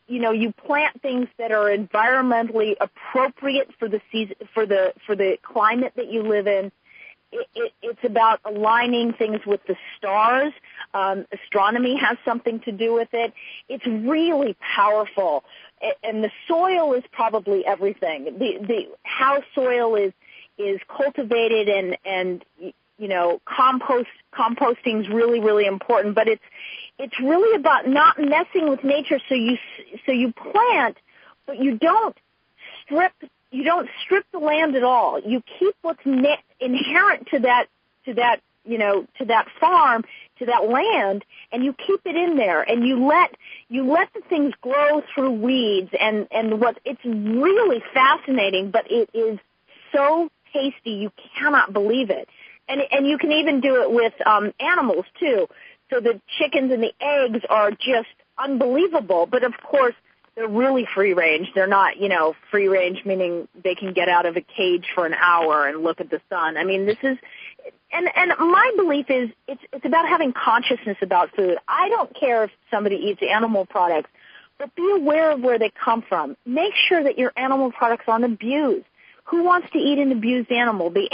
you plant things that are environmentally appropriate for the season, for the climate that you live in. It's about aligning things with the stars. Astronomy has something to do with it. It's really powerful. And the soil is probably everything. How soil is cultivated and you know, composting is really, really important. But it's really about not messing with nature. So you plant, but you don't strip the land at all. You keep what's inherent to that farm, to that land, and you keep it in there, and you let the things grow through weeds, and it's really fascinating, but it is so tasty you cannot believe it. And you can even do it with animals too. So the chickens and the eggs are just unbelievable, but of course they're really free range. They're not, you know, free range meaning they can get out of a cage for an hour and look at the sun. I mean, this is, and my belief is it's about having consciousness about food. I don't care if somebody eats animal products, but be aware of where they come from. Make sure that your animal products aren't abused. Who wants to eat an abused animal? The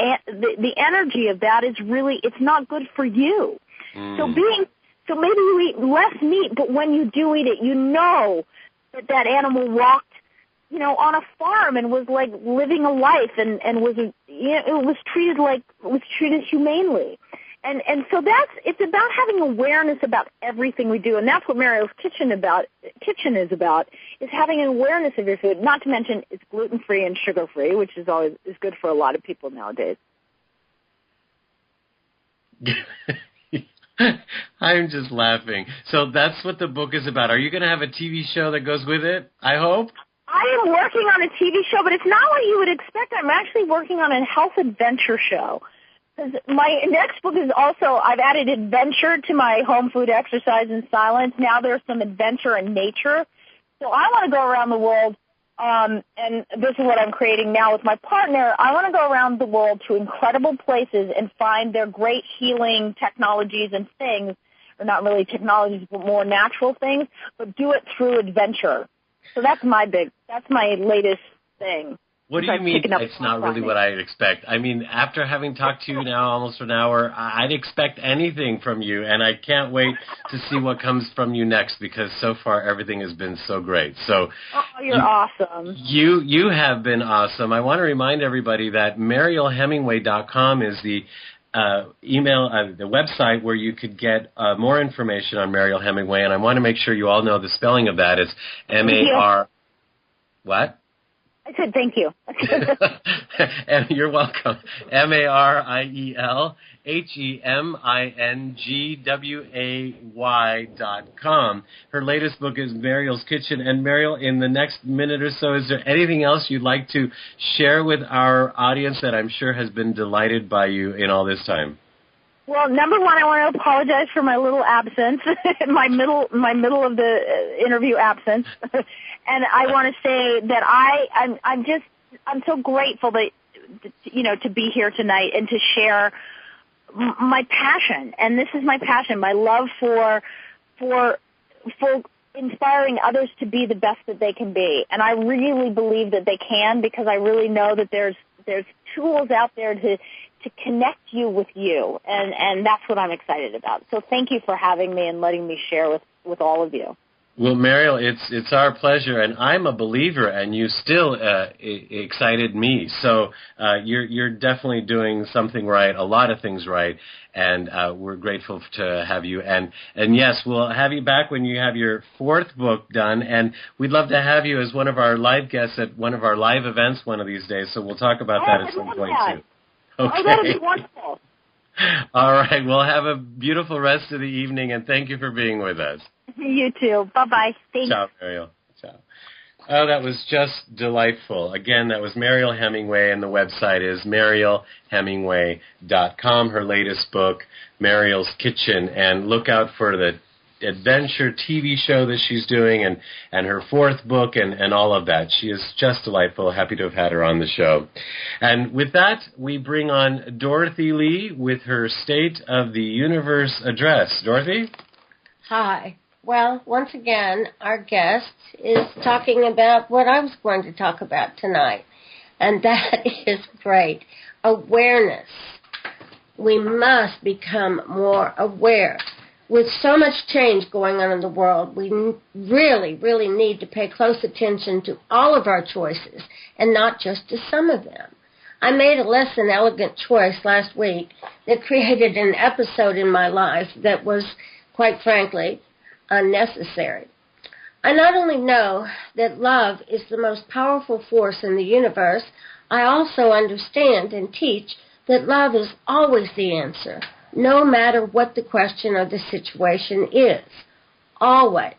energy of that is really, it's not good for you. So maybe you eat less meat, but when you do eat it, you know that animal walked, you know, on a farm and was like living a life and was treated humanely. And so it's about having awareness about everything we do, and that's what Muriel's kitchen is about, is having an awareness of your food. Not to mention it's gluten-free and sugar-free, which is good for a lot of people nowadays. I'm just laughing. So that's what the book is about. Are you going to have a TV show that goes with it, I hope? I am working on a TV show, but it's not what you would expect. I'm actually working on a health adventure show. My next book is also, I've added adventure to my home food, exercise, and silence. Now there's some adventure in nature. So I want to go around the world, and this is what I'm creating now with my partner. I want to go around the world to incredible places and find their great healing technologies and things, or not really technologies, but more natural things, but do it through adventure. So that's my latest thing. What do you mean it's not really what I'd expect? I mean, after having talked to you now almost for an hour, I'd expect anything from you, and I can't wait to see what comes from you next, because so far everything has been so great. So, you're awesome. You have been awesome. I want to remind everybody that MarielHemingway.com is the the website where you could get more information on Mariel Hemingway, and I want to make sure you all know the spelling of that. It's M-A-R... What? I said thank you. And you're welcome. MarielHemingway.com. Her latest book is Muriel's Kitchen. And Muriel, in the next minute or so, is there anything else you'd like to share with our audience that I'm sure has been delighted by you in all this time? Well, number one, I want to apologize for my little absence, my middle of the interview absence. And I want to say that I'm so grateful that, you know, to be here tonight and to share my passion. And this is my passion, my love for inspiring others to be the best that they can be. And I really believe that they can, because I really know that there's tools out there to connect you with you. And that's what I'm excited about. So thank you for having me and letting me share with all of you. Well, Muriel, it's our pleasure, and I'm a believer, and you still excited me. So you're definitely doing something right, a lot of things right, and we're grateful to have you. And yes, we'll have you back when you have your 4th book done, and we'd love to have you as one of our live guests at one of our live events one of these days. So we'll talk about that at some point too. Okay. Oh, that would be wonderful. All right. Well, have a beautiful rest of the evening, and thank you for being with us. You too. Bye-bye. Thanks. Ciao, Muriel. Ciao. Oh, that was just delightful. Again, that was Mariel Hemingway, and the website is marielhemingway.com. Her latest book, Mariel's Kitchen, and look out for the adventure TV show that she's doing and her 4th book and all of that. She is just delightful. Happy to have had her on the show. And with that, we bring on Dorothy Lee with her State of the Universe address. Dorothy? Hi. Well, once again, our guest is talking about what I was going to talk about tonight, and that is great. Awareness. We must become more aware. With so much change going on in the world, we really, really need to pay close attention to all of our choices and not just to some of them. I made a less than elegant choice last week that created an episode in my life that was, quite frankly, unnecessary. I not only know that love is the most powerful force in the universe, I also understand and teach that love is always the answer, no matter what the question or the situation is. Always.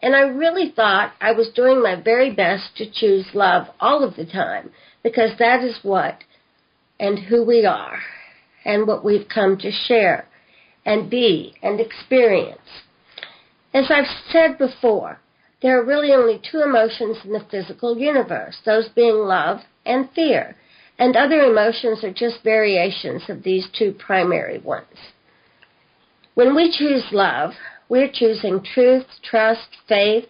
And I really thought I was doing my very best to choose love all of the time, because that is what and who we are and what we've come to share and be and experience. As I've said before, there are really only 2 emotions in the physical universe, those being love and fear, and other emotions are just variations of these 2 primary ones. When we choose love, we're choosing truth, trust, faith,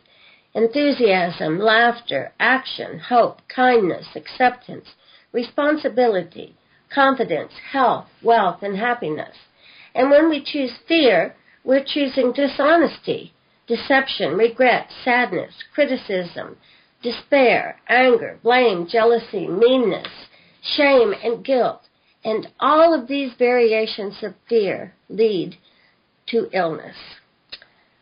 enthusiasm, laughter, action, hope, kindness, acceptance, responsibility, confidence, health, wealth, and happiness. And when we choose fear, we're choosing dishonesty, deception, regret, sadness, criticism, despair, anger, blame, jealousy, meanness, shame, and guilt. And all of these variations of fear lead to illness.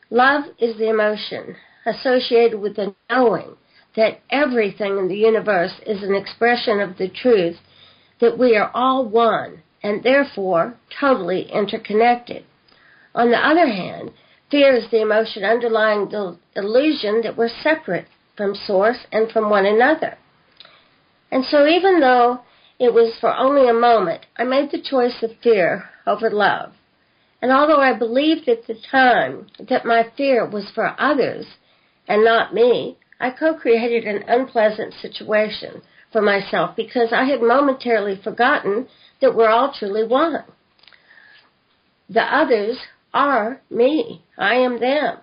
Love is the emotion associated with the knowing that everything in the universe is an expression of the truth that we are all one and therefore totally interconnected. On the other hand, fear is the emotion underlying the illusion that we're separate from Source and from one another. And so even though it was for only a moment, I made the choice of fear over love. And although I believed at the time that my fear was for others and not me, I co-created an unpleasant situation for myself because I had momentarily forgotten that we're all truly one. The others are me. I am them.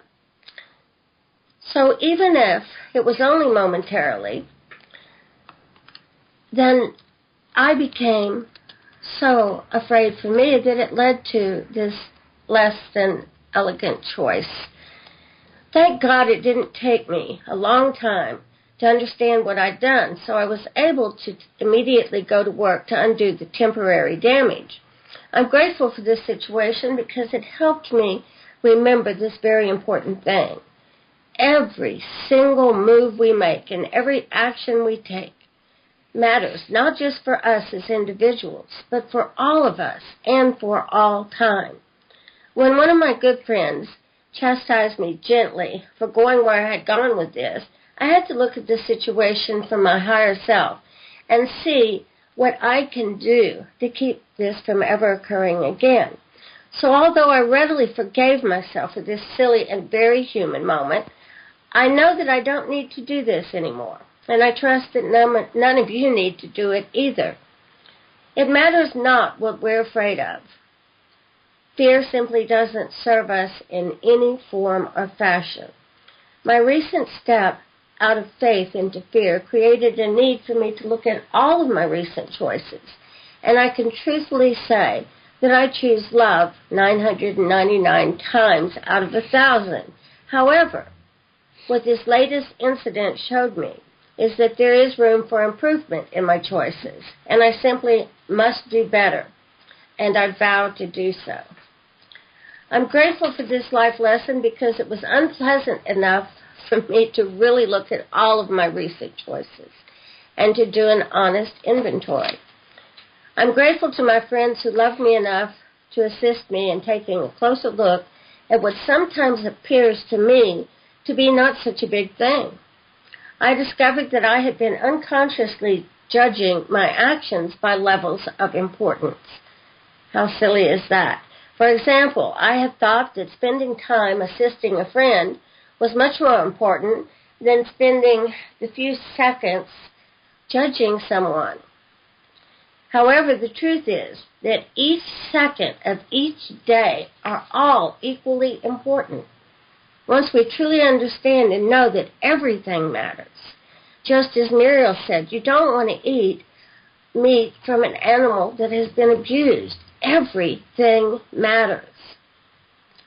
So even if it was only momentarily, then I became so afraid for me that it led to this less than elegant choice. Thank God it didn't take me a long time to understand what I'd done, so I was able to immediately go to work to undo the temporary damage. I'm grateful for this situation because it helped me remember this very important thing. Every single move we make and every action we take matters, not just for us as individuals, but for all of us and for all time. When one of my good friends chastised me gently for going where I had gone with this, I had to look at the situation from my higher self and see what I can do to keep this from ever occurring again. So although I readily forgave myself for this silly and very human moment, I know that I don't need to do this anymore, and I trust that none of you need to do it either. It matters not what we're afraid of. Fear simply doesn't serve us in any form or fashion. My recent step out of faith into fear created a need for me to look at all of my recent choices. And I can truthfully say that I choose love 999 times out of 1,000. However, what this latest incident showed me is that there is room for improvement in my choices, and I simply must do better, and I vow to do so. I'm grateful for this life lesson because it was unpleasant enough for me to really look at all of my recent choices and to do an honest inventory. I'm grateful to my friends who love me enough to assist me in taking a closer look at what sometimes appears to me to be not such a big thing. I discovered that I had been unconsciously judging my actions by levels of importance. How silly is that? For example, I had thought that spending time assisting a friend was much more important than spending the few seconds judging someone. However, the truth is that each second of each day are all equally important. Once we truly understand and know that everything matters, just as Muriel said, you don't want to eat meat from an animal that has been abused. Everything matters.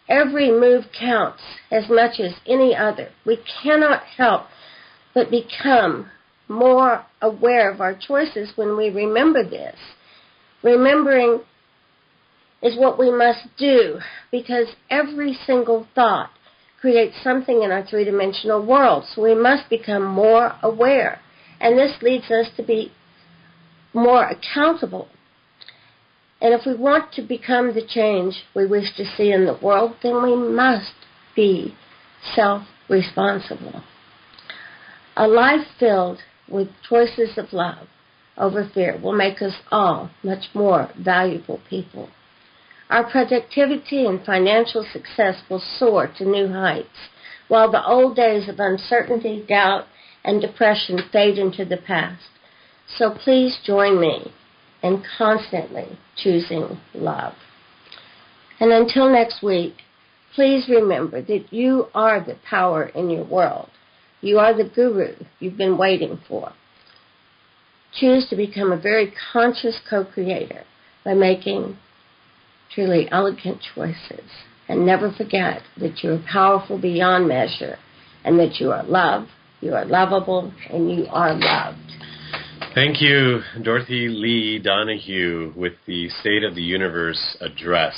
Every move counts as much as any other. We cannot help but become more aware of our choices when we remember this. Remembering is what we must do because every single thought creates something in our three-dimensional world. So we must become more aware. And this leads us to be more accountable. And if we want to become the change we wish to see in the world, then we must be self-responsible. A life filled with choices of love over fear will make us all much more valuable people. Our productivity and financial success will soar to new heights, while the old days of uncertainty, doubt, and depression fade into the past. So please join me in constantly choosing love. And until next week, please remember that you are the power in your world. You are the guru you've been waiting for. Choose to become a very conscious co-creator by making truly elegant choices. And never forget that you are powerful beyond measure and that you are loved, you are lovable, and you are loved. Thank you, Dorothy Lee Donahue, with the State of the Universe address.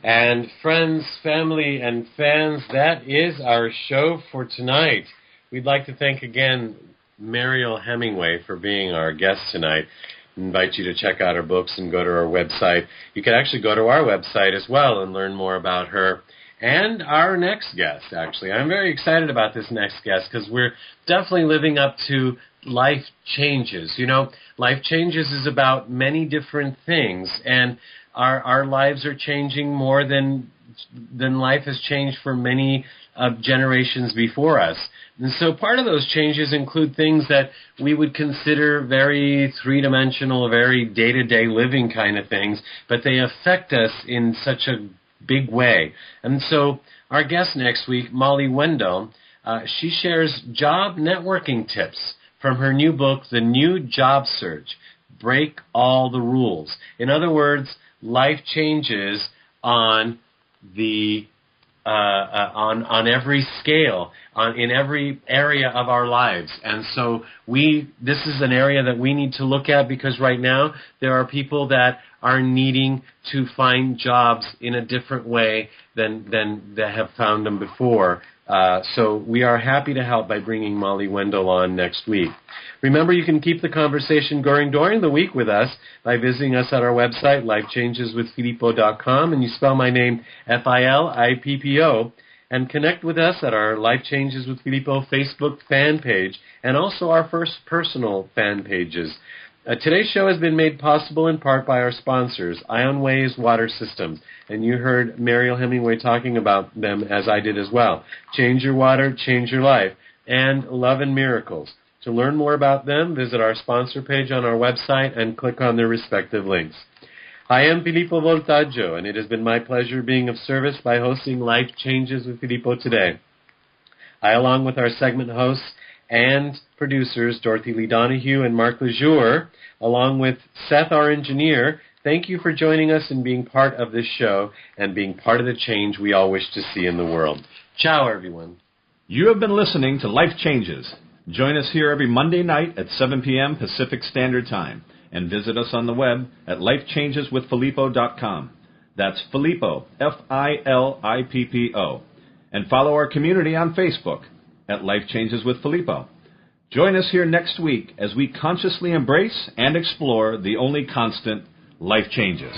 And friends, family, and fans, that is our show for tonight. We'd like to thank again Mariel Hemingway for being our guest tonight. I invite you to check out her books and go to her website. You can actually go to our website as well and learn more about her and our next guest, actually. I'm very excited about this next guest because we're definitely living up to life changes. You know, life changes is about many different things, and our lives are changing more than life has changed for many generations before us. And so part of those changes include things that we would consider very three-dimensional, very day-to-day living kind of things, but they affect us in such a big way. And so our guest next week, Molly Wendell, she shares job networking tips from her new book, The New Job Search, Break All the Rules. In other words, life changes on the on every scale, in every area of our lives. And so this is an area that we need to look at because right now there are people that are needing to find jobs in a different way than they have found them before. So we are happy to help by bringing Molly Wendell on next week. Remember, you can keep the conversation going during the week with us by visiting us at our website, lifechangeswithfilippo.com, and you spell my name Filippo, and connect with us at our Life Changes with Filippo Facebook fan page and also our first personal fan pages. Today's show has been made possible in part by our sponsors, Ionways Water Systems, and you heard Mariel Hemingway talking about them as I did as well. Change your water, change your life, and Love and Miracles. To learn more about them, visit our sponsor page on our website and click on their respective links. I am Filippo Voltaggio, and it has been my pleasure being of service by hosting Life Changes with Filippo today. I, along with our segment hosts and producers, Dorothy Lee Donahue and Mark Lejour, along with Seth, our engineer, thank you for joining us and being part of this show and being part of the change we all wish to see in the world. Ciao, everyone. You have been listening to Life Changes. Join us here every Monday night at 7 p.m. Pacific Standard Time, and visit us on the web at lifechangeswithfilippo.com. That's Filippo, Filippo. And follow our community on Facebook at Life Changes with Filippo. Join us here next week as we consciously embrace and explore the only constant, life changes.